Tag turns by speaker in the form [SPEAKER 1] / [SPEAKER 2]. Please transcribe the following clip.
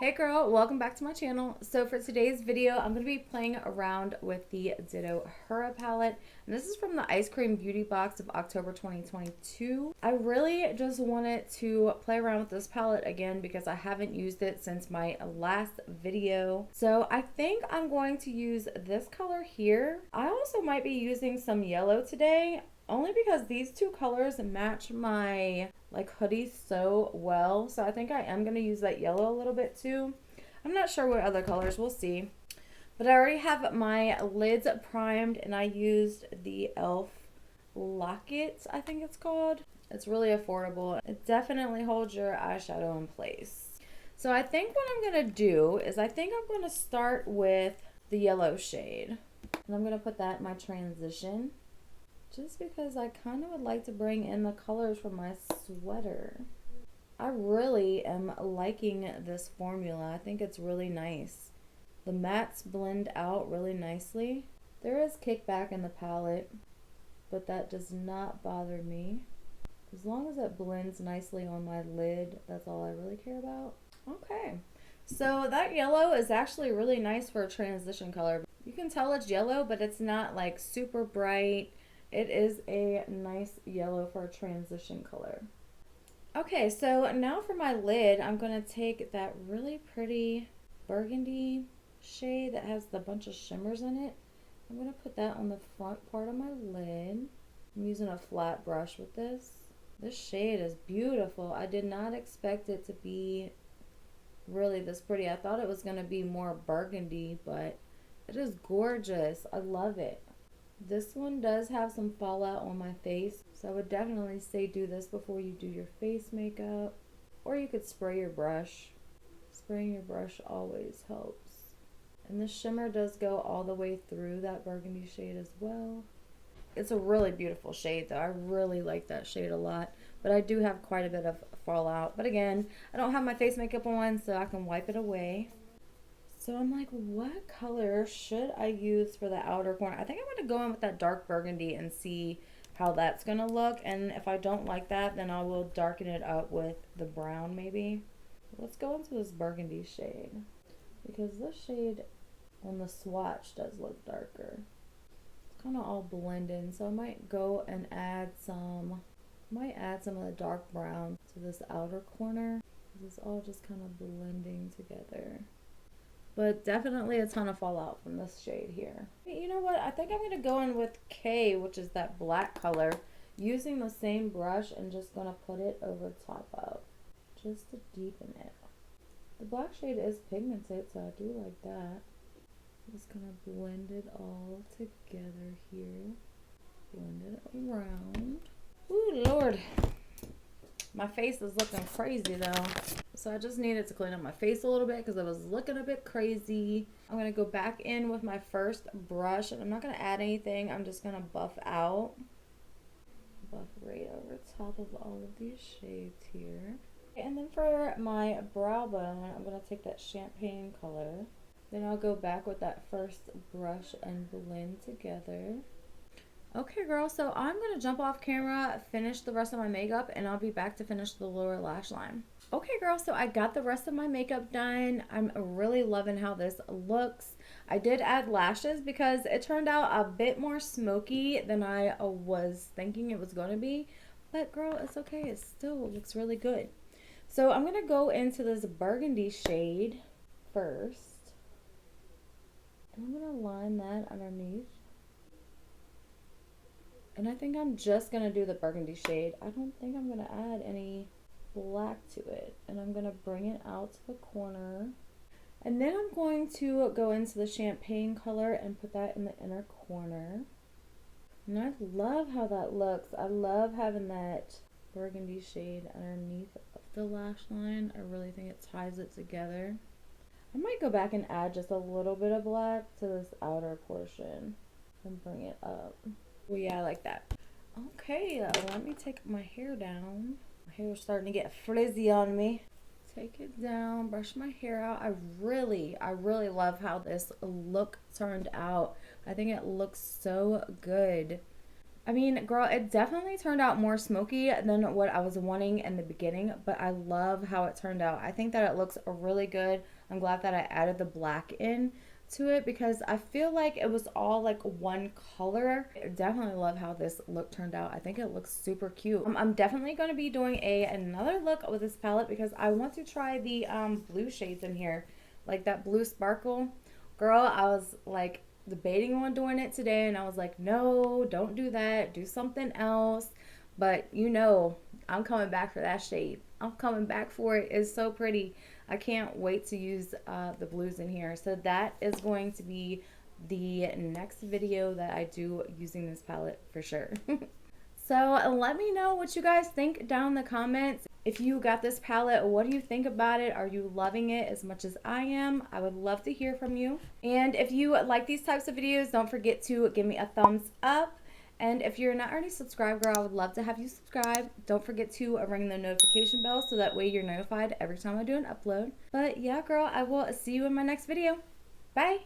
[SPEAKER 1] Hey girl, welcome back to my channel. So for today's video, I'm going to be playing around with the Ditto HERA palette. And this is from the Ice Cream Beauty Box of October 2022. I really just wanted to play around with this palette again because I haven't used it since my last video. So I think I'm going to use this color here. I also might be using some yellow today, only because these two colors match my hoodie so well. So I think I am going to use that yellow a little bit too. I'm not sure what other colors, we'll see. But I already have my lids primed and I used the e.l.f. Locket, I think it's called. It's really affordable. It definitely holds your eyeshadow in place. So I think what I'm going to do is I think I'm going to start with the yellow shade. And I'm going to put that in my transition, just because I kind of would like to bring in the colors from my sweater. I really am liking this formula. I think it's really nice. The mattes blend out really nicely. There is kickback in the palette, but that does not bother me. As long as it blends nicely on my lid, that's all I really care about. Okay, so that yellow is actually really nice for a transition color. You can tell it's yellow, but it's not like super bright. It is a nice yellow for a transition color. Okay, so now for my lid, I'm going to take that really pretty burgundy shade that has a bunch of shimmers in it. I'm going to put that on the front part of my lid. I'm using a flat brush with this. This shade is beautiful. I did not expect it to be really this pretty. I thought it was going to be more burgundy, but it is gorgeous. I love it. This one does have some fallout on my face, so I would definitely say do this before you do your face makeup, or you could spray your brush. Spraying your brush always helps. And the shimmer does go all the way through that burgundy shade as well. It's a really beautiful shade though. I really like that shade a lot, but I do have quite a bit of fallout. But again, I don't have my face makeup on, so I can wipe it away. So I'm like, what color should I use for the outer corner? I think I'm going to go in with that dark burgundy and see how that's going to look. And if I don't like that, then I will darken it up with the brown maybe. Let's go into this burgundy shade, because this shade on the swatch does look darker. It's kind of all blending. So I might go and add some of the dark brown to this outer corner. It's all just kind of blending together. But definitely a ton of fallout from this shade here. You know what? I think I'm going to go in with K, which is that black color, using the same brush and just going to put it over top of, just to deepen it. The black shade is pigmented, so I do like that. Just going to blend it all together here. Blend it around. Ooh, Lord. My face is looking crazy though. So I just needed to clean up my face a little bit because it was looking a bit crazy. I'm going to go back in with my first brush, and I'm not going to add anything. I'm just going to buff out. Buff right over top of all of these shades here. And then for my brow bone, I'm going to take that champagne color. Then I'll go back with that first brush and blend together. Okay, girl, so I'm going to jump off camera, finish the rest of my makeup, and I'll be back to finish the lower lash line. Okay, girl, so I got the rest of my makeup done. I'm really loving how this looks. I did add lashes because it turned out a bit more smoky than I was thinking it was going to be. But, girl, it's okay. It still looks really good. So I'm going to go into this burgundy shade first. And I'm going to line that underneath. And I think I'm just going to do the burgundy shade. I don't think I'm going to add any black to it. And I'm going to bring it out to the corner. And then I'm going to go into the champagne color and put that in the inner corner. And I love how that looks. I love having that burgundy shade underneath of the lash line. I really think it ties it together. I might go back and add just a little bit of black to this outer portion and bring it up. Well, yeah, I like that. Okay, let me take my hair down. My hair is starting to get frizzy on me. Take it down, brush my hair out. I really love how this look turned out. I think it looks so good. I mean, girl, it definitely turned out more smoky than what I was wanting in the beginning, but I love how it turned out. I think that it looks really good. I'm glad that I added the black in to it because I feel like it was all like one color. I definitely love how this look turned out. I think it looks super cute. I'm definitely going to be doing another look with this palette because I want to try the blue shades in here, like that blue sparkle. Girl, I was like debating on doing it today and I was like, no, don't do that, do something else. But you know, I'm coming back for that shade. I'm coming back for it. It's so pretty. I can't wait to use the blues in here. So that is going to be the next video that I do using this palette for sure. So let me know what you guys think down in the comments. If you got this palette, what do you think about it? Are you loving it as much as I am? I would love to hear from you. And if you like these types of videos, don't forget to give me a thumbs up. And if you're not already subscribed, girl, I would love to have you subscribe. Don't forget to ring the notification bell so that way you're notified every time I do an upload. But yeah, girl, I will see you in my next video. Bye.